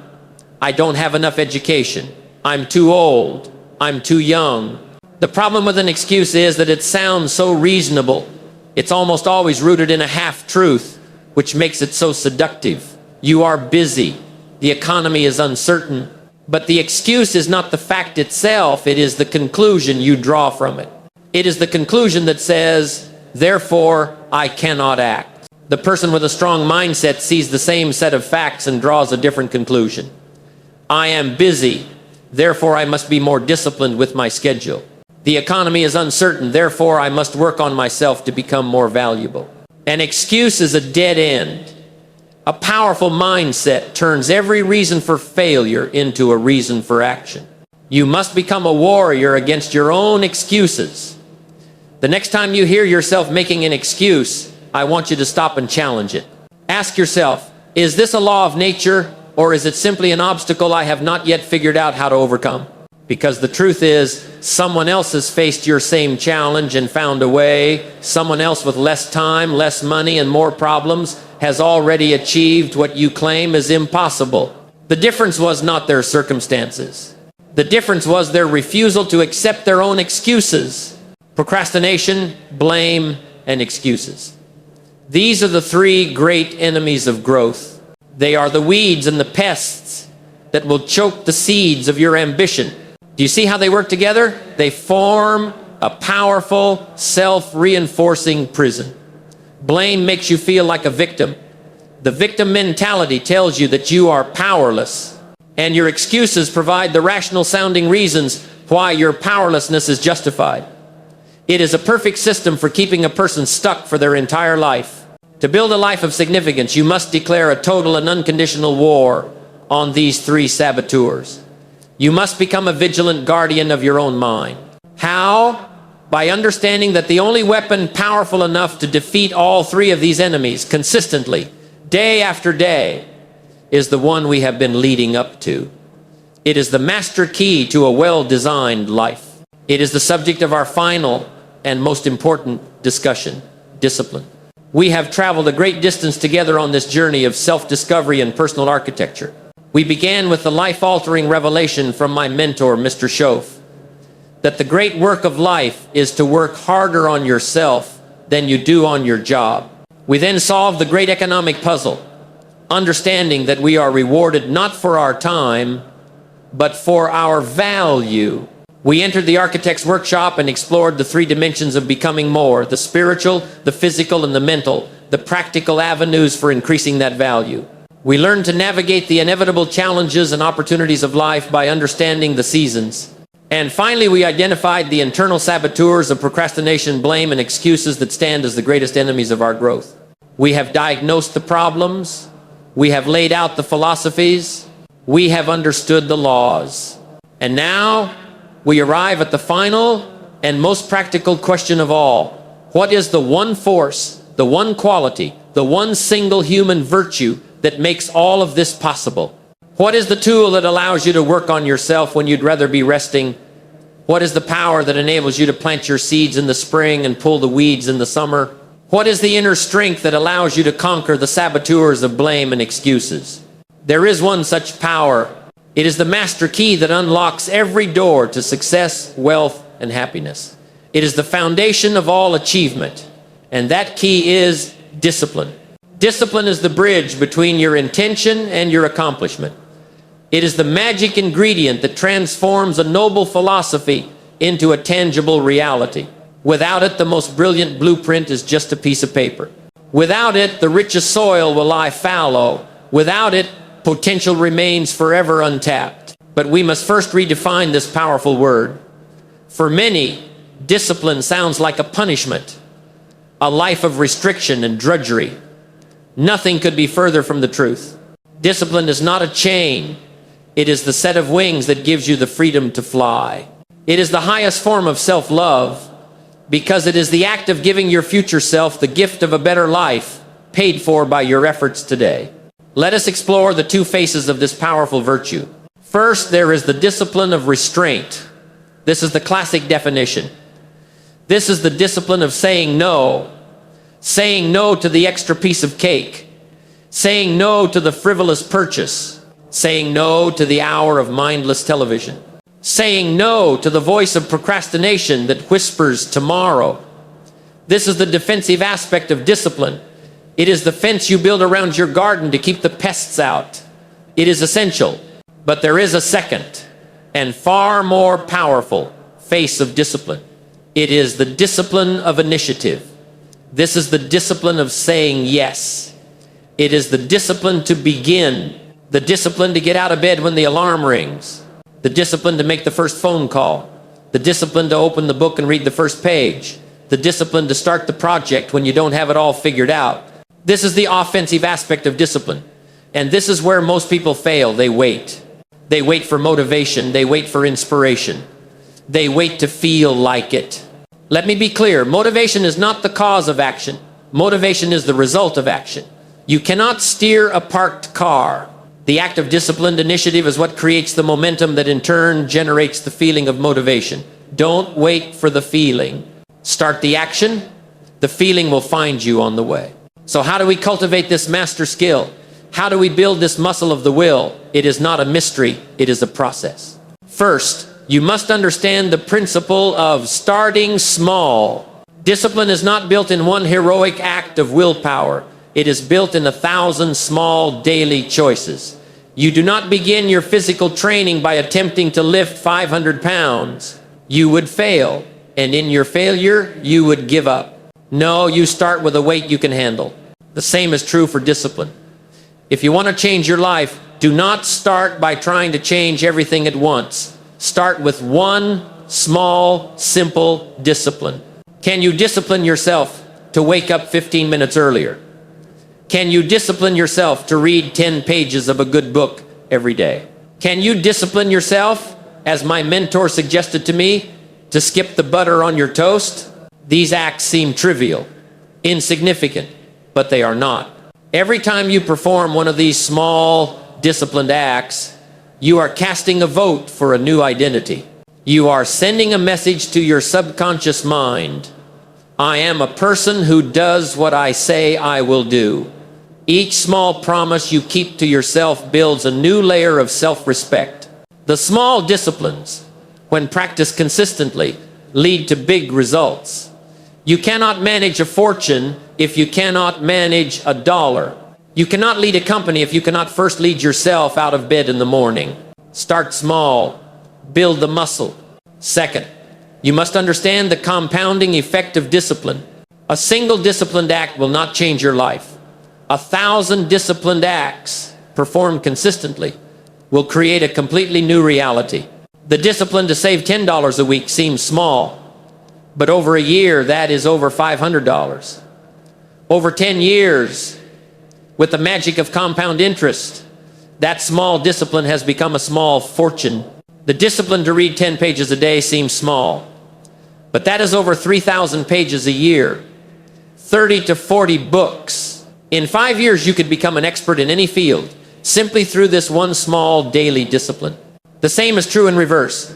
I don't have enough education. I'm too old. I'm too young. The problem with an excuse is that it sounds so reasonable. It's almost always rooted in a half-truth, which makes it so seductive. You are busy. The economy is uncertain. But the excuse is not the fact itself. It is the conclusion you draw from it. It is the conclusion that says, therefore, I cannot act. The person with a strong mindset sees the same set of facts and draws a different conclusion. I am busy. Therefore, I must be more disciplined with my schedule. The economy is uncertain. Therefore, I must work on myself to become more valuable. An excuse is a dead end. A powerful mindset turns every reason for failure into a reason for action. You must become a warrior against your own excuses. The next time you hear yourself making an excuse, I want you to stop and challenge it. Ask yourself, is this a law of nature, or is it simply an obstacle I have not yet figured out how to overcome? Because the truth is, someone else has faced your same challenge and found a way. Someone else with less time, less money, and more problems has already achieved what you claim is impossible. The difference was not their circumstances. The difference was their refusal to accept their own excuses. Procrastination, blame, and excuses. These are the three great enemies of growth. They are the weeds and the pests that will choke the seeds of your ambition. Do you see how they work together? They form a powerful, self-reinforcing prison. Blame makes you feel like a victim. The victim mentality tells you that you are powerless. And your excuses provide the rational-sounding reasons why your powerlessness is justified. It is a perfect system for keeping a person stuck for their entire life. To build a life of significance, you must declare a total and unconditional war on these three saboteurs. You must become a vigilant guardian of your own mind. How? By understanding that the only weapon powerful enough to defeat all three of these enemies consistently, day after day, is the one we have been leading up to. It is the master key to a well-designed life. It is the subject of our final and most important discussion, discipline. We have traveled a great distance together on this journey of self-discovery and personal architecture. We began with the life-altering revelation from my mentor, Mr. Schoaf, that the great work of life is to work harder on yourself than you do on your job. We then solved the great economic puzzle, understanding that we are rewarded not for our time, but for our value. We entered the architect's workshop and explored the three dimensions of becoming more: the spiritual, the physical, and the mental, the practical avenues for increasing that value. We learned to navigate the inevitable challenges and opportunities of life by understanding the seasons. And finally, we identified the internal saboteurs of procrastination, blame, and excuses that stand as the greatest enemies of our growth. We have diagnosed the problems. We have laid out the philosophies. We have understood the laws. And now we arrive at the final and most practical question of all. What is the one force, the one quality, the one single human virtue that makes all of this possible? What is the tool that allows you to work on yourself when you'd rather be resting? What is the power that enables you to plant your seeds in the spring and pull the weeds in the summer? What is the inner strength that allows you to conquer the saboteurs of blame and excuses? There is one such power. It is the master key that unlocks every door to success, wealth, and happiness. It is the foundation of all achievement, and that key is discipline. Discipline is the bridge between your intention and your accomplishment. It is the magic ingredient that transforms a noble philosophy into a tangible reality. Without it, the most brilliant blueprint is just a piece of paper. Without it, the richest soil will lie fallow. Without it, potential remains forever untapped. But we must first redefine this powerful word. For many, discipline sounds like a punishment, a life of restriction and drudgery. Nothing could be further from the truth. Discipline is not a chain. It is the set of wings that gives you the freedom to fly. It is the highest form of self-love because it is the act of giving your future self the gift of a better life paid for by your efforts today. Let us explore the two faces of this powerful virtue. First, there is the discipline of restraint. This is the classic definition. This is the discipline of saying no to the extra piece of cake, saying no to the frivolous purchase, saying no to the hour of mindless television, saying no to the voice of procrastination that whispers tomorrow. This is the defensive aspect of discipline. It is the fence you build around your garden to keep the pests out. It is essential, but there is a second and far more powerful face of discipline. It is the discipline of initiative. This is the discipline of saying yes. It is the discipline to begin, the discipline to get out of bed when the alarm rings, the discipline to make the first phone call, the discipline to open the book and read the first page, the discipline to start the project when you don't have it all figured out. This is the offensive aspect of discipline. And this is where most people fail. They wait. They wait for motivation. They wait for inspiration. They wait to feel like it. Let me be clear. Motivation is not the cause of action. Motivation is the result of action. You cannot steer a parked car. The act of disciplined initiative is what creates the momentum that in turn generates the feeling of motivation. Don't wait for the feeling. Start the action. The feeling will find you on the way. So how do we cultivate this master skill? How do we build this muscle of the will? It is not a mystery. It is a process. First, you must understand the principle of starting small. Discipline is not built in one heroic act of willpower. It is built in 1,000 small daily choices. You do not begin your physical training by attempting to lift 500 pounds. You would fail, and in your failure, you would give up. No, you start with a weight you can handle. The same is true for discipline. If you want to change your life, do not start by trying to change everything at once. Start with one small, simple discipline. Can you discipline yourself to wake up 15 minutes earlier? Can you discipline yourself to read 10 pages of a good book every day? Can you discipline yourself, as my mentor suggested to me, to skip the butter on your toast? These acts seem trivial, insignificant, but they are not. Every time you perform one of these small, disciplined acts, you are casting a vote for a new identity. You are sending a message to your subconscious mind. I am a person who does what I say I will do. Each small promise you keep to yourself builds a new layer of self-respect. The small disciplines, when practiced consistently, lead to big results. You cannot manage a fortune if you cannot manage a dollar. You cannot lead a company if you cannot first lead yourself out of bed in the morning. Start small. Build the muscle. Second, you must understand the compounding effect of discipline. A single disciplined act will not change your life. 1,000 disciplined acts performed consistently will create a completely new reality. The discipline to save $10 a week seems small, but over a year, that is over $500. Over 10 years, with the magic of compound interest, that small discipline has become a small fortune. The discipline to read 10 pages a day seems small, But that is over 3,000 pages a year, 30 to 40 books. In 5 years, you could become an expert in any field simply through this one small daily discipline. The same is true in reverse.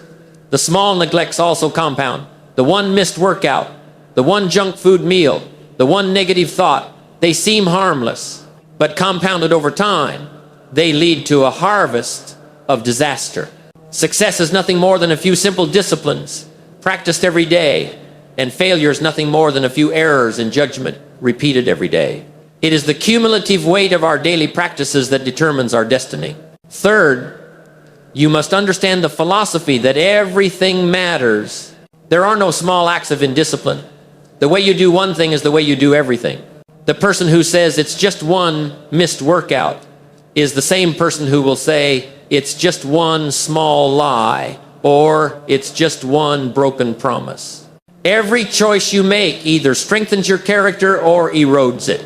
The small neglects also compound. The one missed workout, the one junk food meal, the one negative thought, they seem harmless, but compounded over time, they lead to a harvest of disaster. Success is nothing more than a few simple disciplines practiced every day, and failure is nothing more than a few errors in judgment repeated every day. It is the cumulative weight of our daily practices that determines our destiny. Third, you must understand the philosophy that everything matters. There are no small acts of indiscipline. The way you do one thing is the way you do everything. The person who says it's just one missed workout is the same person who will say it's just one small lie, or it's just one broken promise. Every choice you make either strengthens your character or erodes it.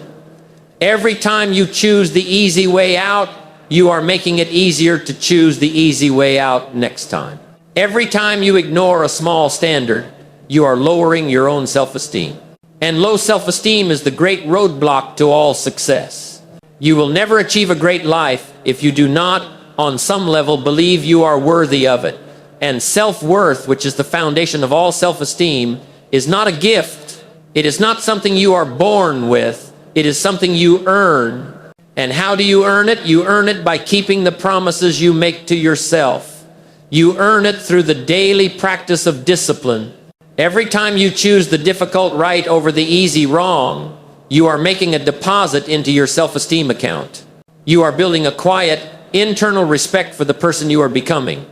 Every time you choose the easy way out, you are making it easier to choose the easy way out next time. Every time you ignore a small standard, you are lowering your own self-esteem. And low self-esteem is the great roadblock to all success. You will never achieve a great life if you do not, on some level, believe you are worthy of it. And self-worth, which is the foundation of all self-esteem, is not a gift. It is not something you are born with. It is something you earn. And how do you earn it? You earn it by keeping the promises you make to yourself. You earn it through the daily practice of discipline. Every time you choose the difficult right over the easy wrong, you are making a deposit into your self-esteem account. You are building a quiet, internal respect for the person you are becoming.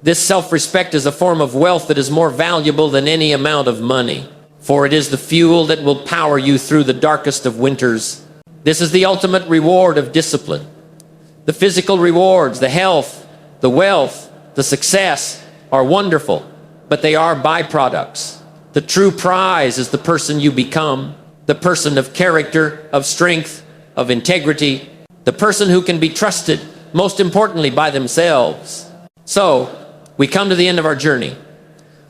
This self-respect is a form of wealth that is more valuable than any amount of money, for it is the fuel that will power you through the darkest of winters. This is the ultimate reward of discipline. The physical rewards, the health, the wealth, the success are wonderful, but they are byproducts. The true prize is the person you become, the person of character, of strength, of integrity, the person who can be trusted, most importantly, by themselves. So, we come to the end of our journey.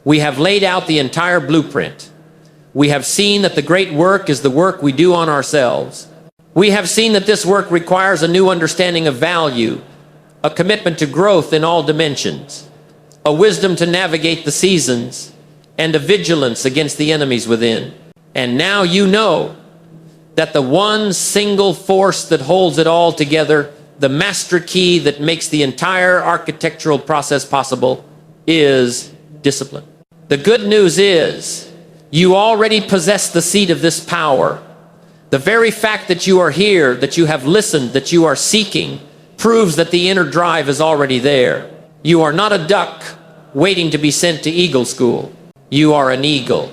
We have laid out the entire blueprint. We have seen that the great work is the work we do on ourselves. We have seen that this work requires a new understanding of value, a commitment to growth in all dimensions, a wisdom to navigate the seasons, and a vigilance against the enemies within. And now you know that the one single force that holds it all together, the master key that makes the entire architectural process possible, is discipline. The good news is you already possess the seed of this power. The very fact that you are here, that you have listened, that you are seeking, proves that the inner drive is already there. You are not a duck waiting to be sent to eagle school. You are an eagle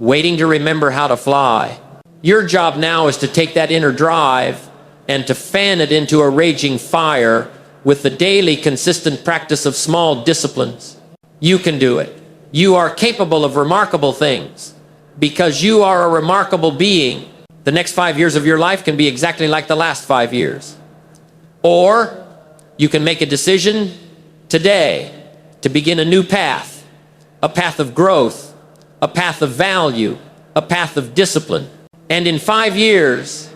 waiting to remember how to fly. Your job now is to take that inner drive and to fan it into a raging fire with the daily consistent practice of small disciplines. You can do it. You are capable of remarkable things because you are a remarkable being. The next 5 years of your life can be exactly like the last 5 years. Or you can make a decision today to begin a new path, a path of growth, a path of value, a path of discipline. And in 5 years,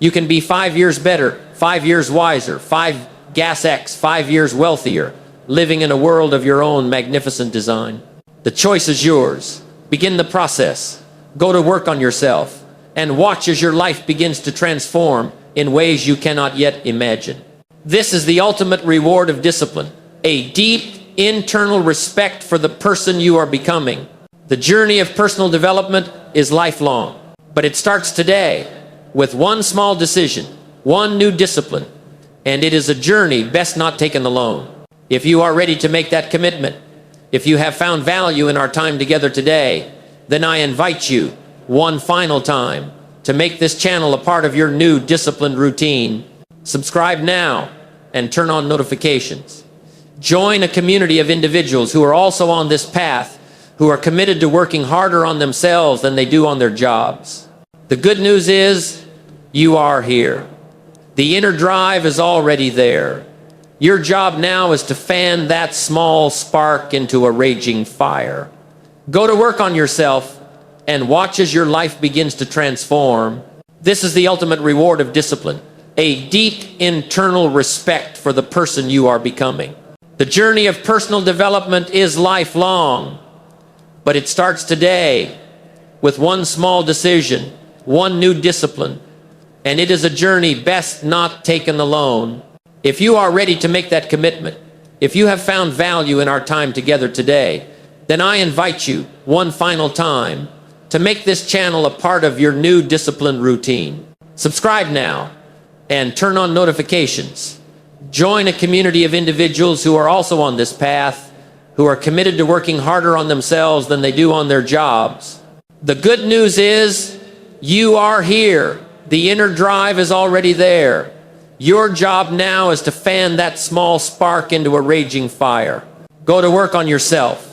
you can be 5 years better, 5 years wiser, 5 gas X, 5 years wealthier, living in a world of your own magnificent design. The choice is yours. Begin the process. Go to work on yourself and watch as your life begins to transform in ways you cannot yet imagine. This is the ultimate reward of discipline, a deep internal respect for the person you are becoming. The journey of personal development is lifelong, but it starts today with one small decision, one new discipline, and it is a journey best not taken alone. If you are ready to make that commitment, if you have found value in our time together today, then I invite you one final time to make this channel a part of your new disciplined routine. Subscribe now and turn on notifications. Join a community of individuals who are also on this path, who are committed to working harder on themselves than they do on their jobs. The good news is you are here. The inner drive is already there. Your job now is to fan that small spark into a raging fire. Go to work on yourself and watch as your life begins to transform. This is the ultimate reward of discipline, a deep internal respect for the person you are becoming. The journey of personal development is lifelong, but it starts today with one small decision, one new discipline, and it is a journey best not taken alone. If you are ready to make that commitment, if you have found value in our time together today, then I invite you one final time to make this channel a part of your new discipline routine. Subscribe now and turn on notifications. Join a community of individuals who are also on this path, who are committed to working harder on themselves than they do on their jobs. The good news is you are here. The inner drive is already there. Your job now is to fan that small spark into a raging fire. Go to work on yourself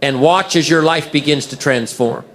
and watch as your life begins to transform.